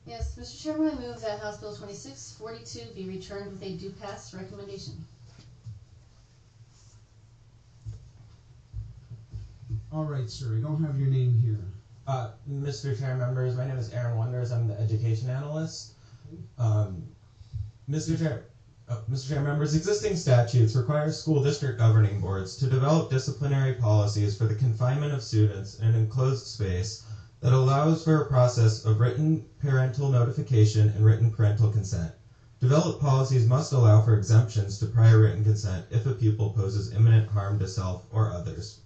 Yes, Mr. Chairman, I move that House Bill 2642 be returned with a due pass recommendation. All right, sir. I don't have your name here. Mr. Chair, members, my name is Aaron Wonders. I'm the education analyst. Mr. Chair, members, existing statutes require school district governing boards to develop disciplinary policies for the confinement of students in an enclosed space that allows for a process of written parental notification and written parental consent. Developed policies must allow for exemptions to prior written consent if a pupil poses imminent harm to self or others.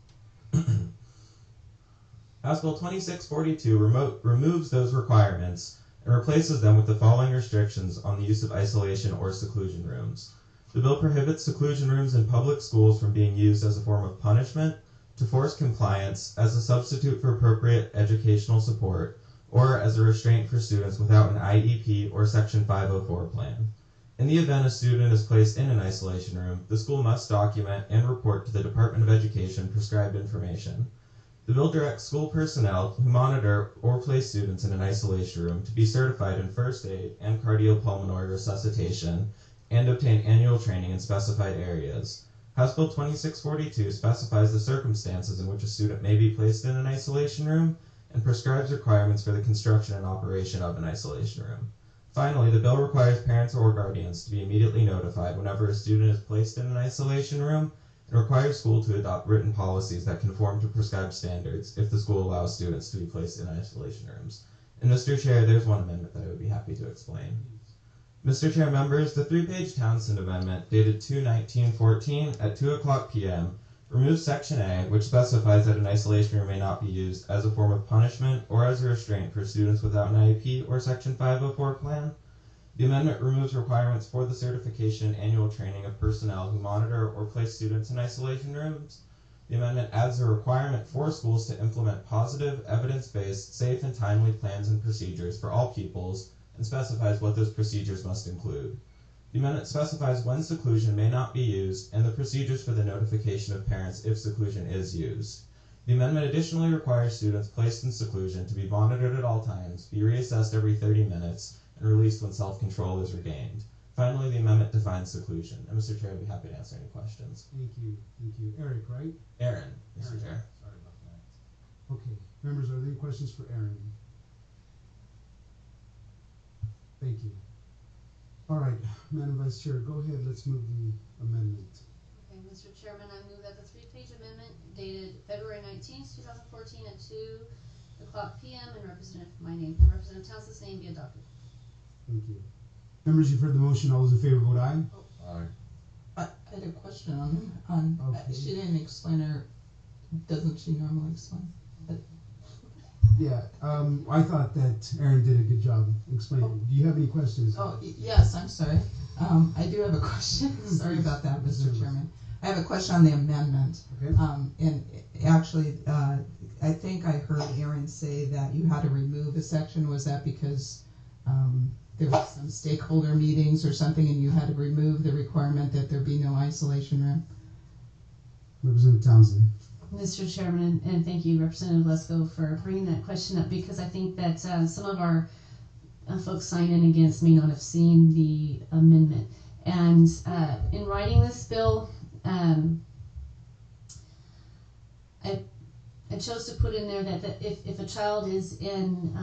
House Bill 2642 removes those requirements and replaces them with the following restrictions on the use of isolation or seclusion rooms. The bill prohibits seclusion rooms in public schools from being used as a form of punishment, to force compliance, as a substitute for appropriate educational support, or as a restraint for students without an IEP or Section 504 plan. In the event a student is placed in an isolation room, the school must document and report to the Department of Education prescribed information. The bill directs school personnel who monitor or place students in an isolation room to be certified in first aid and cardiopulmonary resuscitation and obtain annual training in specified areas. House Bill 2642 specifies the circumstances in which a student may be placed in an isolation room and prescribes requirements for the construction and operation of an isolation room. Finally, the bill requires parents or guardians to be immediately notified whenever a student is placed in an isolation room and requires school to adopt written policies that conform to prescribed standards if the school allows students to be placed in isolation rooms. And Mr. Chair, there's one amendment that I would be happy to explain. Mr. Chair, members, the 3-page Townsend amendment dated 2/19/14 at 2:00 p.m. removes Section A, which specifies that an isolation room may not be used as a form of punishment or as a restraint for students without an IEP or Section 504 plan. The amendment removes requirements for the certification and annual training of personnel who monitor or place students in isolation rooms. The amendment adds a requirement for schools to implement positive, evidence-based, safe, and timely plans and procedures for all pupils and specifies what those procedures must include. The amendment specifies when seclusion may not be used and the procedures for the notification of parents if seclusion is used. The amendment additionally requires students placed in seclusion to be monitored at all times, be reassessed every 30 minutes, and released when self-control is regained. Finally, the amendment defines seclusion. And Mr. Chair, I'd be happy to answer any questions. Thank you. Thank you. Eric, right? Aaron, Mr. Chair. Sorry about that. Okay. Members, are there any questions for Aaron? Thank you. All right, Madam Vice Chair, go ahead. Let's move the amendment. Okay, Mr. Chairman, I move that the 3-page amendment dated February 19th, 2014 at 2:00 p.m. and Representative Townsend's name be adopted. Thank you. Members, you've heard the motion. All those in favor vote aye. Aye. I had a question on Okay. she didn't explain her, doesn't she normally explain? Yeah, I thought that Aaron did a good job explaining. Do you have any questions? Oh, yes, I'm sorry. I do have a question. Sorry about that, Mr. Chairman. I have a question on the amendment. Okay. And actually, I think I heard Aaron say that you had to remove a section. Was that because there was some stakeholder meetings or something and you had to remove the requirement that there be no isolation room? Representative Townsend. Mr. Chairman, and thank you, Representative Lesko, for bringing that question up, because I think that some of our folks signed in against may not have seen the amendment. And in writing this bill, I chose to put in there that if a child is in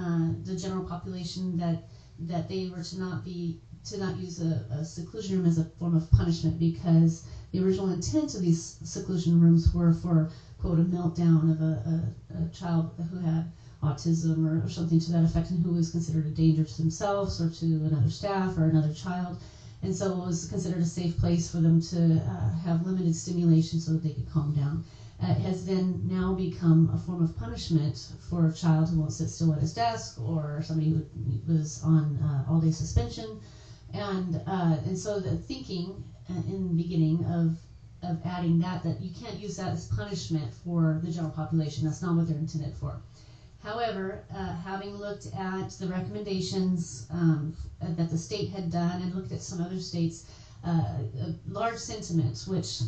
the general population, that they were to not use a seclusion room as a form of punishment, because the original intent of these seclusion rooms were for, quote, a meltdown of a child who had autism or something to that effect, and who was considered a danger to themselves or to another staff or another child. And so it was considered a safe place for them to have limited stimulation so that they could calm down. It has then now become a form of punishment for a child who won't sit still at his desk, or somebody who was on all-day suspension. And so the thinking in the beginning of adding that you can't use that as punishment for the general population. That's not what they're intended for. However, having looked at the recommendations that the state had done and looked at some other states, a large sentiment, which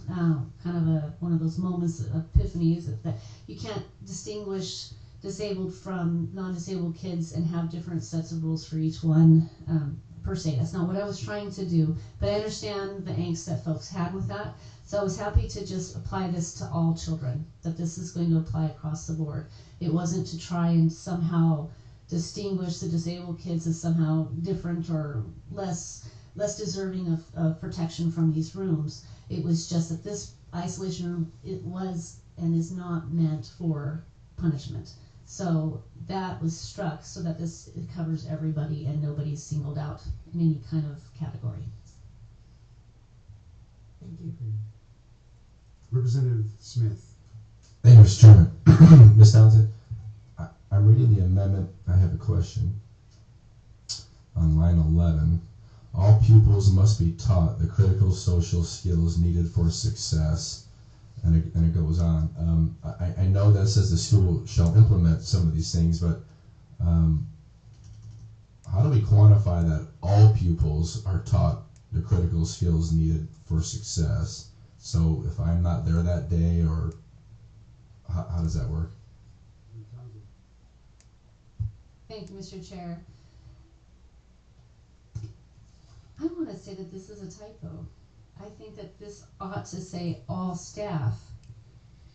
kind of one of those moments of epiphany, is that you can't distinguish disabled from non-disabled kids and have different sets of rules for each one, per se. That's not what I was trying to do, but I understand the angst that folks had with that. So I was happy to just apply this to all children, that this is going to apply across the board. It wasn't to try and somehow distinguish the disabled kids as somehow different or less deserving of protection from these rooms. It was just that this isolation room, it was and is not meant for punishment. So that was struck so that this covers everybody and nobody's singled out in any kind of category. Thank you. Representative Smith. Thank you, Mr. Chairman. Ms. Townsend, I'm reading the amendment. I have a question. On line 11, all pupils must be taught the critical social skills needed for success, and it goes on. I know that it says the school shall implement some of these things, but how do we quantify that all pupils are taught the critical skills needed for success? So if I'm not there that day, or how does that work? Thank you, Mr. Chair. I want to say that this is a typo. I think that this ought to say all staff.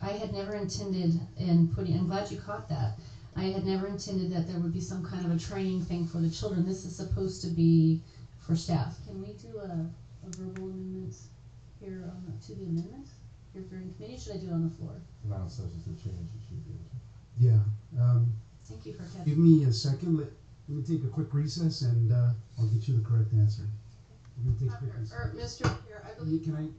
I had never intended in putting, I'm glad you caught that. I had never intended that there would be some kind of a training thing for the children. This is supposed to be for staff. Can we do a verbal amendment here to the amendment here during committee? Should I do it on the floor? Non-substantive change, you should be able to. Yeah. Thank you for catching. Give me a second. Let me take a quick recess, and I'll get you the correct answer. We're gonna take a quick recess. Mr. Chair, I believe. Can I